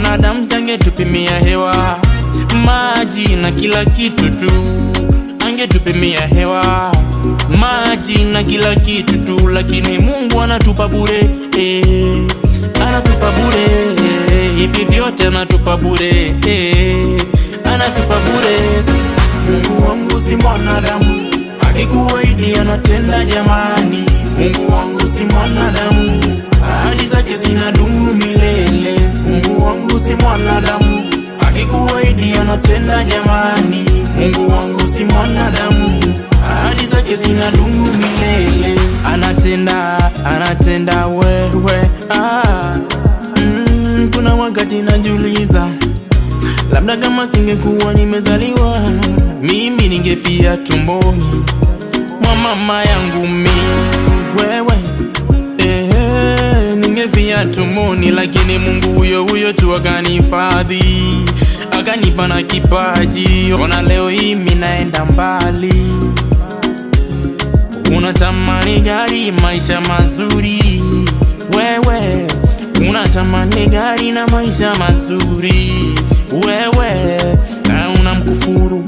mwanadamu angetupimia hewa, maji na kila kitu tu. Angetupimia hewa, maji na kila kitu tu, lakini Mungu anatupa bure, anatupa bure, hivi vyote anatupa bure, anatupa bure. Mungu wangu si mwanadamu, akikuahidi anatenda jamani. Mungu wangu si mwanadamu, ahadi zake zinadumu milele. Mungu wangu si mwanadamu, akikuahidi anatenda jamani. Mungu wangu si mwanadamu, ahadi zake zinadumu milele. Anatenda wewe. Kuna wakati najiuliza, labda kama singekuwa nimezaliwa, mimi ningefia tumboni mwa mama yangu wewe, ningefia tumboni. Lakini Mungu huyo tu akanihifadhi, akanipa na kipaji. Ona leo hii mimi naenda mbali. Unatamani gari, maisha mazuri, wewe unatamani gari na maisha mazuri, wewe na unamkufuru